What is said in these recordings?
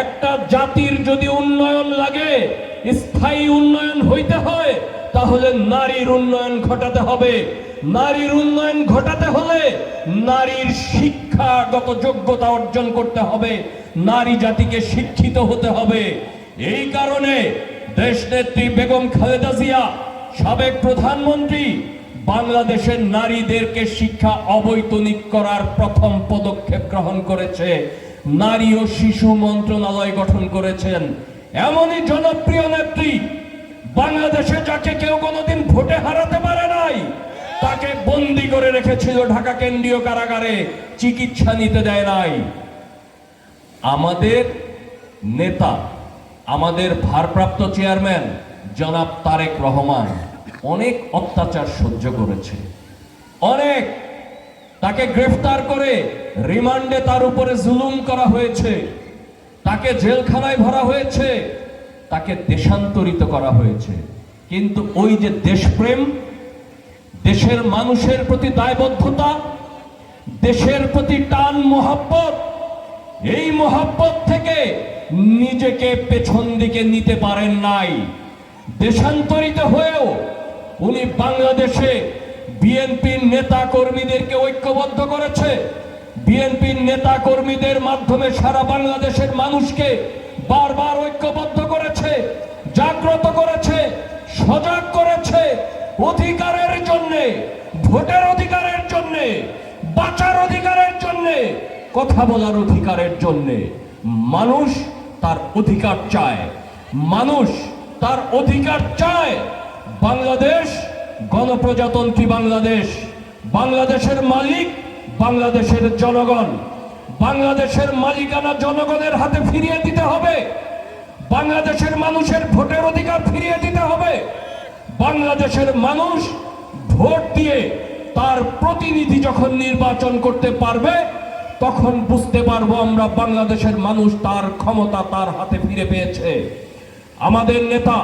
একটা জাতির যদি উন্নয়ন লাগে, স্থায়ী উন্নয়ন হইতে হয়, তাহলে নারীর উন্নয়ন ঘটাতে হবে। নারীর উন্নয়ন ঘটাতে হলে নারীর শিক্ষাগত যোগ্যতা অর্জন করতে হবে, নারী জাতিকে শিক্ষিত হতে হবে। এই কারণে দেশনেত্রী বেগম খালেদা জিয়া, সাবেক প্রধানমন্ত্রী, বাংলাদেশের নারীদেরকে শিক্ষা অবৈতনিক করার প্রথম পদক্ষেপ গ্রহণ করেছে। নারী ও শিশু মন্ত্রণালয় গঠন করেছেন। এমনই জনপ্রিয় নেত্রী, বাংলাদেশে যাকে কেউ কোনোদিন ভোটে হারাতে পারে নাই, তাকে বন্দী করে রেখেছিল ঢাকা কেন্দ্রীয় কারাগারে, চিকিৎসা নিতে দেয় নাই। আমাদের নেতা, আমাদের ভারপ্রাপ্ত চেয়ারম্যান জনাব তারেক রহমান অনেক অত্যাচার সহ্য করেছে, অনেক। তাকে গ্রেফতার করে রিমান্ডে তার উপরে জুলুম করা হয়েছে, তাকে জেলখানায় ভরা হয়েছে, তাকে দেশান্তরিত করা হয়েছে। কিন্তু ওই যে দেশপ্রেম, দেশের মানুষের প্রতি দায়বদ্ধতা, দেশের প্রতি টান মহব্বত, এই মহব্বত থেকে নিজেকে পেছন দিকে নিতে পারেন নাই। দেশান্তরিত হয়েও উনি বাংলাদেশে বিএনপির নেতা কর্মীদেরকে ঐক্যবদ্ধ করেছে, বিএনপির নেতা কর্মীদের মাধ্যমে সারা বাংলাদেশের মানুষকে বারবার ঐক্যবদ্ধ করেছে, জাগ্রত করেছে, সজাগ করেছে। অধিকারের জন্য, ভোটের অধিকারের জন্য, বাঁচার অধিকারের জন্য, কথা বলার অধিকারের জন্য। মানুষ তার অধিকার চায়, মানুষ তার অধিকার চায়। বাংলাদেশ গণপ্রজাতন্ত্রী বাংলাদেশ, বাংলাদেশের মালিক বাংলাদেশের জনগণ। বাংলাদেশের মালিকানা জনগণের হাতে ফিরিয়ে দিতে হবে, বাংলাদেশের মানুষের ভোটের অধিকার ফিরিয়ে দিতে হবে। বাংলাদেশের মানুষ ভোট দিয়ে তার প্রতিনিধি যখন নির্বাচন করতে পারবে, তখন বুঝতে পারবো আমরা বাংলাদেশের মানুষ তার ক্ষমতা তার হাতে ফিরে পেয়েছে। আমাদের নেতা,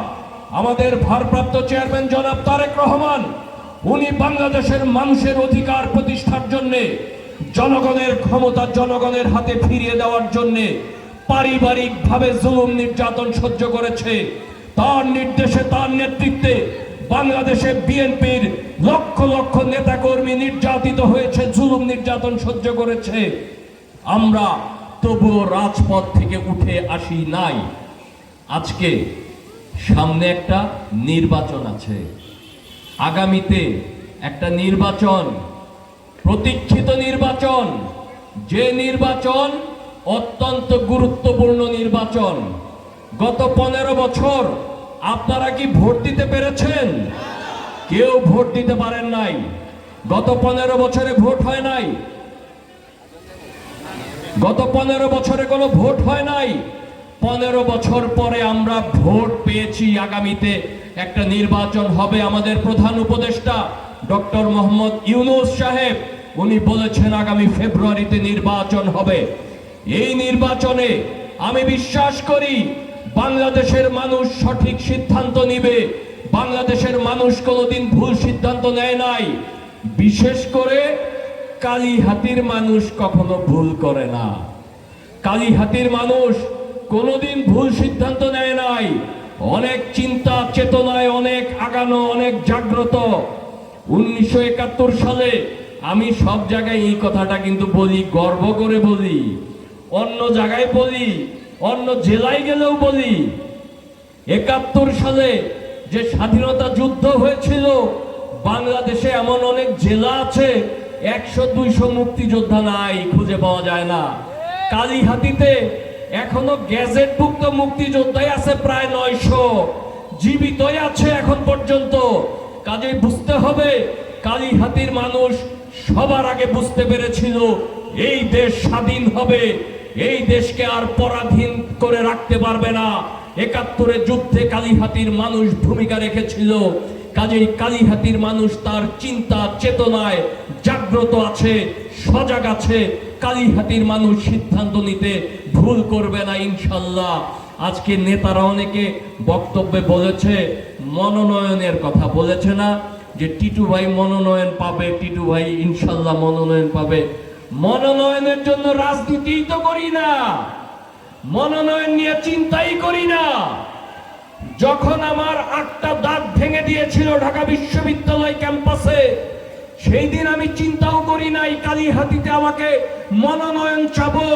আমাদের ভারপ্রাপ্ত চেয়ারম্যান জনাব তারেক রহমান, উনি বাংলাদেশের মানুষের অধিকার প্রতিষ্ঠার জন্য, জনগণের ক্ষমতা জনগণের হাতে ফিরিয়ে দেওয়ার জন্য পারিবারিকভাবে জুলুম নির্যাতন সহ্য করেছে। তার নির্দেশে, তার নেতৃত্বে বাংলাদেশে বিএনপির লক্ষ লক্ষ নেতাকর্মী নির্যাতিত হয়েছে, জুলুম নির্যাতন সহ্য করেছে। আমরা তবুও রাজপথ থেকে উঠে আসি নাই। আজকে সামনে একটা নির্বাচন আছে, আগামীতে একটা নির্বাচন, প্রতীক্ষিত নির্বাচন, যে নির্বাচন অত্যন্ত গুরুত্বপূর্ণ নির্বাচন। গত 15 বছর আপনারা কি ভোট দিতে পেরেছেন? কেউ ভোট দিতে পারেন নাই। গত 15 বছরে ভোট হয় নাই, গত 15 বছরে কোনো ভোট হয় নাই। 15 বছর পরে আমরা ভোট পেয়েছি। আগামীতে একটা নির্বাচন হবে। আমাদের প্রধান উপদেষ্টা ডক্টর মোহাম্মদ ইউনূস সাহেব, উনি বলেছেন আগামী ফেব্রুয়ারিতে নির্বাচন হবে। এই নির্বাচনে আমি বিশ্বাস করি বাংলাদেশের মানুষ সঠিক সিদ্ধান্ত নিবে। বাংলাদেশের মানুষ কোনোদিন ভুল সিদ্ধান্ত নেয় নাই। বিশেষ করে কালিহাতীর মানুষ কখনো ভুল করে না। কালিহাতীর মানুষ কোনোদিন ভুল সিদ্ধান্ত নেয় নাই। অনেক চিন্তা চেতনায় অনেক আগানো, অনেক জাগ্রত। 1971 সালে আমি সব জায়গায় এই কথাটা কিন্তু বলি, গর্ব করে বলি, অন্য জায়গায় বলি, অন্য জেলায় গেলেও বলি। 71 সালে যে স্বাধীনতা যুদ্ধ হয়েছিল, বাংলাদেশে এমন অনেক জেলা আছে 100-200 মুক্তিযোদ্ধা নাই, খুঁজে পাওয়া যায় না। কালিহাতীতে এখনো গ্যাজেটভুক্ত মুক্তিযোদ্ধাই আছে প্রায় 900, জীবিতই আছে এখন পর্যন্ত। কাজে বুঝতে হবে, কালিহাতীর মানুষ সবার আগে বুঝতে পেরেছিল এই দেশ স্বাধীন হবে, এই দেশকে আর পরাধীন করে রাখতে পারবে না। 71-এর যুদ্ধে কালিহাতীর মানুষ ভূমিকা রেখেছিল। কাজেই কালিহাতীর মানুষ তার চিন্তা চেতনায় জাগ্রত আছে, সজাগ আছে। কালিহাতীর মানুষ সিদ্ধান্ত নিতে ভুল করবে না ইনশাল্লাহ। আজকে নেতারা অনেকে বক্তব্যে বলেছে, মনোনয়নের কথা বলেছে না, যে টিটু ভাই মনোনয়ন পাবে, টিটু ভাই ইনশাল্লাহ মনোনয়ন পাবে। মনোনয়নের জন্য রাজনীতি তো করি না, মনোনয়ন নিয়ে চিন্তাই করি না। যখন আমার 8টা দাঁত ভেঙে দিয়েছিল ঢাকা বিশ্ববিদ্যালয় ক্যাম্পাসে, সেই দিন আমি চিন্তাও করি নাই কালিহাতীতে আমাকে মনোনয়ন চাবো,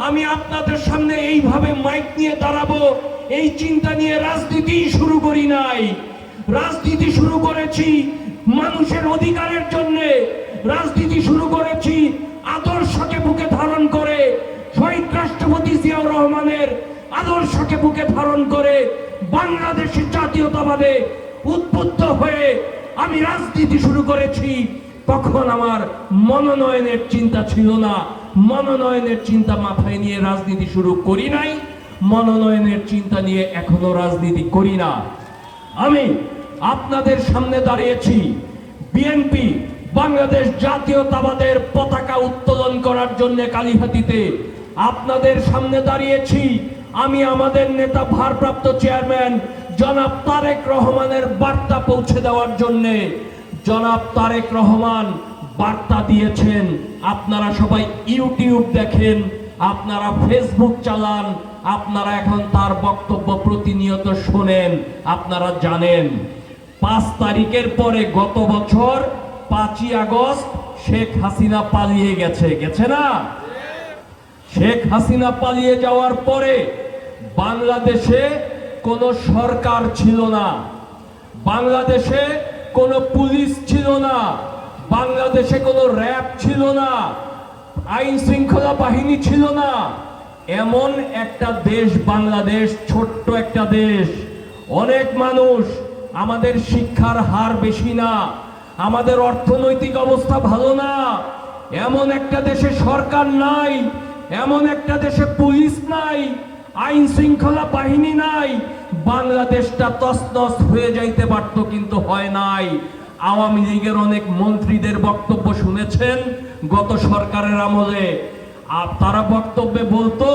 আমি আপনাদের সামনে এইভাবে মাইক নিয়ে দাঁড়াবো। এই চিন্তা নিয়ে রাজনীতি শুরু করি নাই। রাজনীতি শুরু করেছি মানুষের অধিকারের জন্য। রাজনীতি শুরু করেছি আদর্শকে বুকে ধারণ করে, শহীদ রাষ্ট্রপতি জিয়াউর রহমানের আদর্শকে বুকে ধারণ করে বাংলাদেশের জাতীয়তাবাদে উদ্বুদ্ধ হয়ে আমি রাজনীতি শুরু করেছি। তখন আমার মনোনয়নের চিন্তা ছিল না, মনোনয়নের চিন্তা মাথায় নিয়ে রাজনীতি শুরু করি নাই, মনোনয়নের চিন্তা নিয়ে এখনো রাজনীতি করি না। আমি আপনাদের সামনে দাঁড়িয়েছি বিএনপি বাংলাদেশ জাতীয়তাবাদের পতাকা উত্তোলন করার জন্য কালিহাতীতে। আপনাদের সামনে দাঁড়িয়েছি আমি আমাদের নেতা ভারপ্রাপ্ত চেয়ারম্যান জনাব তারেক রহমানের বার্তা পৌঁছে দেওয়ার জন্য। জনাব তারেক রহমান বার্তা দিয়েছেন, আপনারা সবাই ইউটিউব দেখেন, আপনারা ফেসবুক চালান, আপনারা এখন তার বক্তব্য প্রতিনিয়ত শোনেন, আপনারা জানেন 5 তারিখের পরে গত বছর 5ই আগস্ট শেখ হাসিনা পালিয়ে গেছে না? শেখ হাসিনা পালিয়ে যাওয়ার পরে বাংলাদেশে কোনো সরকার ছিল না, বাংলাদেশে কোনো পুলিশ ছিল না, বাংলাদেশে কোনো র্যাব ছিল না, আইন শৃঙ্খলা বাহিনী ছিল না। এমন একটা দেশ বাংলাদেশ, ছোট্ট একটা দেশ, অনেক মানুষ, আমাদের শিক্ষার হার বেশি না, আমাদের অর্থনৈতিক অবস্থা ভালো না, এমন একটা দেশে সরকার নাই, এমন একটা দেশে পুলিশ নাই, আইন শৃঙ্খলা বাহিনী নাই। বাংলাদেশটা তছনছ হয়ে যাইতে পারত, কিন্তু হয় নাই। আওয়ামী লীগের অনেক মন্ত্রীদের বক্তব্য শুনেছেন গত সরকারের আমলে। তারা বক্তব্যে বলতো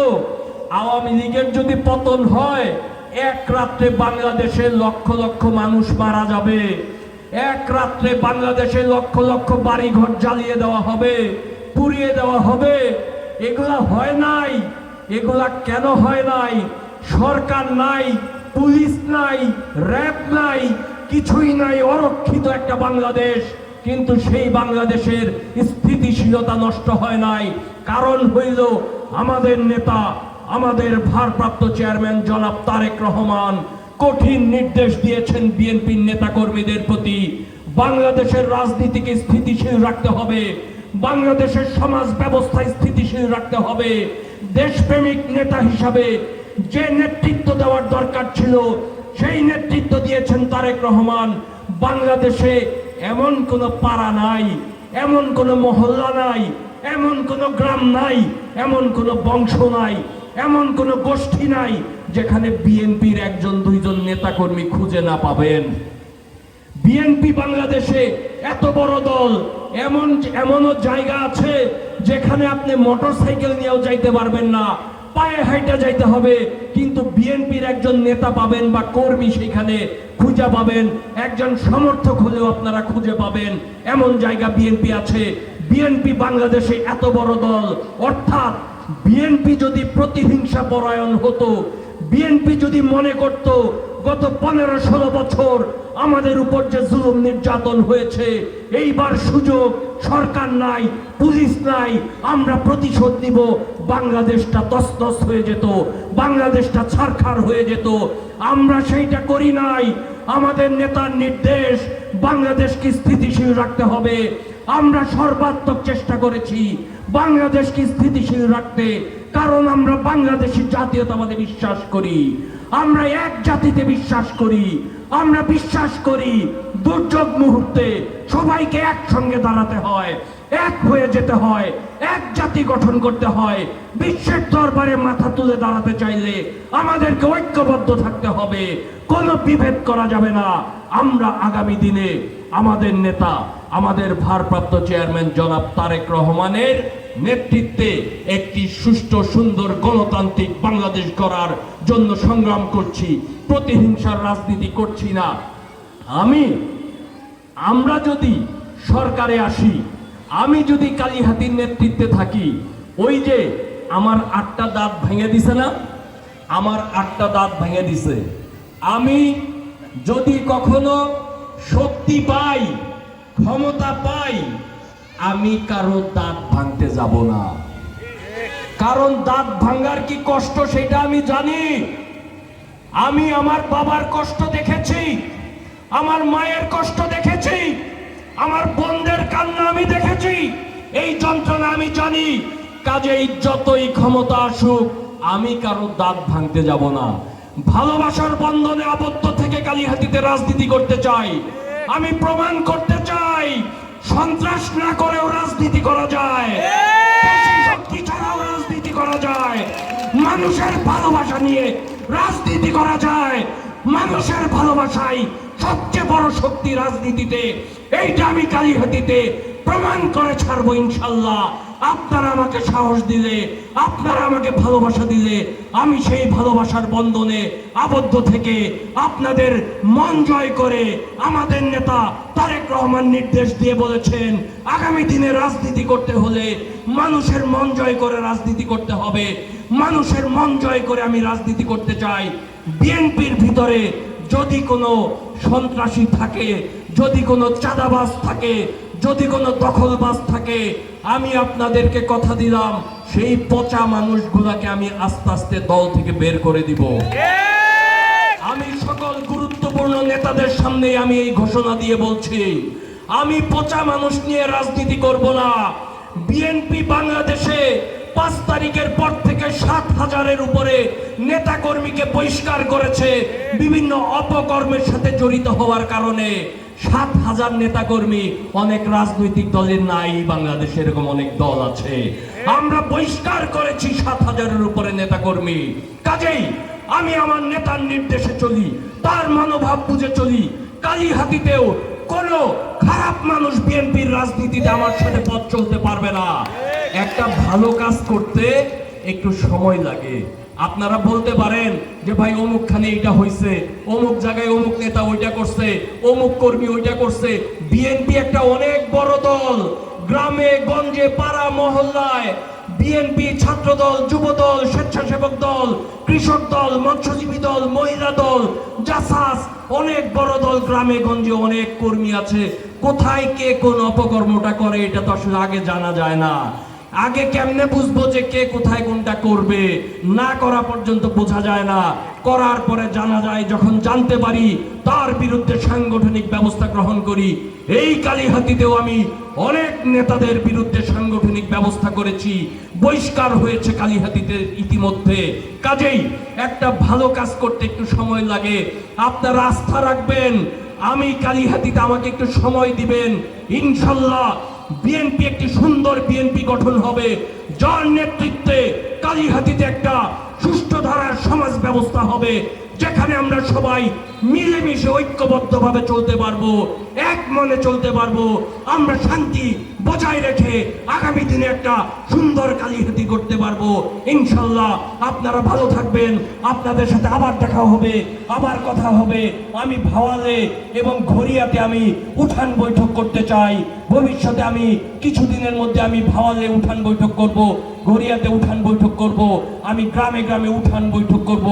আওয়ামী লীগের যদি পতন হয় এক রাত্রে বাংলাদেশে লক্ষ লক্ষ মানুষ মারা যাবে, এক রাত্রে বাংলাদেশে লক্ষ লক্ষ বাড়িঘর জ্বালিয়ে দেওয়া হবে, পুড়িয়ে দেওয়া হবে। এগুলা হয় নাই। এগুলা কেন হয় নাই? সরকার নাই, পুলিশ নাই, র্যাব নাই, কিছুই নাই, অরক্ষিত একটা বাংলাদেশ। কিন্তু সেই বাংলাদেশের স্থিতিশীলতা নষ্ট হয় নাই। কারণ হইল আমাদের নেতা, আমাদের ভারপ্রাপ্ত চেয়ারম্যান জনাব তারেক রহমান কঠিন নির্দেশ দিয়েছেন বিএনপির নেতা কর্মীদের প্রতি। বাংলাদেশের রাজনীতিকে স্থিতিশীল রাখতে হবে, বাংলাদেশের সমাজ ব্যবস্থা স্থিতিশীল রাখতে হবে। দেশপ্রেমিক নেতা হিসাবে যে নেতৃত্ব দেওয়ার দরকার ছিল সেই নেতৃত্ব দিয়েছেন তারেক রহমান। বাংলাদেশে এমন কোনো পাড়া নাই, এমন কোনো মহল্লা নাই, এমন কোনো গ্রাম নাই, এমন কোনো বংশ নাই, এমন কোনো গোষ্ঠী নাই যেখানে বিএনপির 1-2জন নেতাকর্মী খুঁজে না পাবেন। বিএনপি বাংলাদেশে এত বড় দল, এমনও জায়গা আছে যেখানে আপনি মোটরসাইকেল নিয়েও যাইতে পারবেন না, পায়ে হাইটা যাইতে হবে, কিন্তু বিএনপির একজন নেতা পাবেন বা কর্মী সেখানে খুঁজে পাবেন, একজন সমর্থক হলেও আপনারা খুঁজে পাবেন। এমন জায়গা বিএনপি আছে। বিএনপি বাংলাদেশে এত বড় দল, অর্থাৎ বিএনপি যদি প্রতিহিংসা পরায়ণ হতো, বিএনপি যদি মনে করত গত 15-16 বছর আমাদের উপর যে জুলুম নির্যাতন হয়েছে, এইবার সুযোগ, সরকার নাই, পুলিশ নাই, আমরা প্রতিশোধ নিব, বাংলাদেশটা তছনছ হয়ে যেত, বাংলাদেশটা ছারখার হয়ে যেত। আমরা সেইটা করি নাই। আমাদের নেতার নির্দেশ বাংলাদেশকে স্থিতিশীল রাখতে হবে। আমরা সর্বাত্মক চেষ্টা করেছি বাংলাদেশকে স্থিতিশীল রাখতে, কারণ আমরা বাংলাদেশি জাতীয়তাবাদে বিশ্বাস করি, আমরা এক জাতিতে বিশ্বাস করি, আমরা বিশ্বাস করি দুর্যোগ মুহূর্তে সবাইকে একসঙ্গে দাঁড়াতে হয়, এক হয়ে যেতে হয়, এক জাতি গঠন করতে হয়। বিশ্বের দরবারে মাথা তুলে দাঁড়াতে চাইলে আমাদেরকে ঐক্যবদ্ধ থাকতে হবে, কোনো বিভেদ করা যাবে না। আমরা আগামী দিনে আমাদের নেতা, আমাদের ভারপ্রাপ্ত চেয়ারম্যান জনাব তারেক রহমানের নেতৃত্বে একটি সুষ্ঠু সুন্দর গণতান্ত্রিক বাংলাদেশ গড়ার জন্য সংগ্রাম করছি, প্রতিহিংসার রাজনীতি করছি না। আমরা যদি সরকারে আসি, আমি যদি কালিহাতীর নেতৃত্বে থাকি, ওই যে আমার 8টা দাঁত ভেঙে দিছে না, আমার 8টা দাঁত ভেঙে দিছে। আমি যদি কখনো শক্তি পাই, ক্ষমতা পাই, আমি কারো দাঁত ভাঙতে যাব না। কারণ দাঁত ভাঙার কি কষ্ট সেটা আমি জানি। আমি আমার বাবার কষ্ট দেখেছি, আমার মায়ের কষ্ট দেখেছি, আমার বোনদের কান্না আমি দেখেছি, এই যন্ত্রণা আমি জানি। কাজেই যতই ক্ষমতা আসুক আমি কারো দাঁত ভাঙতে যাব না। ভালোবাসার বন্ধনে আবদ্ধ থেকে কালিহাতীতে রাজনীতি করতে চাই। আমি প্রমাণ করতে চাই সন্ত্রাস না করেও রাজনীতি করা যায়, শক্তি ছাড়াও রাজনীতি করা যায়, মানুষের ভালোবাসা নিয়ে রাজনীতি করা যায়। মানুষের ভালোবাসাই সবচেয়ে বড় শক্তি রাজনীতিতে। এইটা আমি কালিহাতীতে প্রমাণ করে ছাড়বো ইনশাল্লাহ। আপনারা আমাকে সাহস দিলে, আপনারা আমাকে ভালোবাসা দিলে, আমি সেই ভালোবাসার বন্ধনে আবদ্ধ থেকে আপনাদের মন জয় করে, আমাদের নেতা তারেক রহমান নির্দেশ দিয়ে বলেছেন আগামী দিনে রাজনীতি করতে হলে মানুষের মন জয় করে রাজনীতি করতে হবে। মানুষের মন জয় করে আমি রাজনীতি করতে চাই। বিএনপির ভিতরে যদি কোনো সন্ত্রাসী থাকে, যদি কোনো চাঁদাবাজ থাকে, যদি কোনো দখলবাজ থাকে, আমি আপনাদেরকে কথা দিলাম সেই পচা মানুষগুলাকে আমি আস্তে আস্তে দল থেকে বের করে দিব। আমি সকল গুরুত্বপূর্ণ নেতাদের সামনে আমি এই ঘোষণা দিয়ে বলছি, আমি পচা মানুষ নিয়ে রাজনীতি করব না। বিএনপি বাংলাদেশে 5 তারিখের পর থেকে 7,000-এর উপরে নেতা কর্মীকে বহিষ্কার করেছে বিভিন্ন অপকর্মের সাথে জড়িত হওয়ার কারণে। 7,000 নেতা কর্মী অনেক রাজনৈতিক দলের নাই, বাংলাদেশে এরকম অনেক দল আছে। আমরা বহিষ্কার করেছি 7,000-এর উপরে নেতা কর্মী। কাজেই আমি আমার নেতার নির্দেশে চলি, তার মনোভাব বুঝে চলি। কালিহাতীতেও কোনো খারাপ মানুষ বিএনপির রাজনীতিতে আমার সাথে পথ চলতে পারবে না। একটা ভালো কাজ করতে একটু সময় লাগে। আপনারা বলতে পারেন যে ভাই অমুকখানে এটা হয়েছে, অমুক জায়গায় অমুক নেতা ওইটা করছে, অমুক কর্মী ওইটা করছে। বিএনপি একটা অনেক বড় দল। গ্রামে গঞ্জে পাড়া মহল্লায় বিএনপি ছাত্র দল, যুব দল, স্বেচ্ছাসেবক দল, কৃষক দল, মৎস্যজীবী দল, মহিলা দল, জাসাস, অনেক বড় দল। গ্রামে গঞ্জে অনেক কর্মী আছে। কোথায় কে কোন অপকর্মটা করে এটা তো আসলে আগে জানা যায় না। আগে কেমনে বুঝবো যে কে কোথায় কোনটা করবে? না করা পর্যন্ত বোঝা যায় না, করার পরে জানা যায়। যখন জানতে পারি তার বিরুদ্ধে সাংগঠনিক ব্যবস্থা গ্রহণ করি। এই কালিহাতীতেও আমি অনেক নেতাদের বিরুদ্ধে সাংগঠনিক ব্যবস্থা করেছি, বহিষ্কার হয়েছে কালিহাতীতে ইতিমধ্যে। কাজেই একটা ভালো কাজ করতে একটু সময় লাগে। আপনারা আস্থা রাখবেন, আমি কালিহাতীতে আমাকে একটু সময় দিবেন, ইনশাল্লাহ বিএনপি একটি সুন্দর বিএনপি গঠন হবে, যার নেতৃত্বে কালিহাতীতে একটা সুষ্ঠু ধারার সমাজ ব্যবস্থা হবে, যেখানে আমরা সবাই মিলেমিশে ঐক্যবদ্ধভাবে চলতে পারবো, এক মনে চলতে পারবো। আমরা শান্তি বজায় রেখে আগামী দিনে একটা সুন্দর কালিহাতী করতে পারবো ইনশাল্লাহ। আপনারা ভালো থাকবেন, আপনাদের সাথে আবার দেখা হবে, আবার কথা হবে। আমি ভাওয়ালে এবং ঘড়িয়াতে আমি উঠান বৈঠক করতে চাই। ভবিষ্যতে আমি কিছুদিনের মধ্যে আমি ভাওয়ালে উঠান বৈঠক করব, ঘড়িয়াতে উঠান বৈঠক করব, আমি গ্রামে গ্রামে উঠান বৈঠক করব।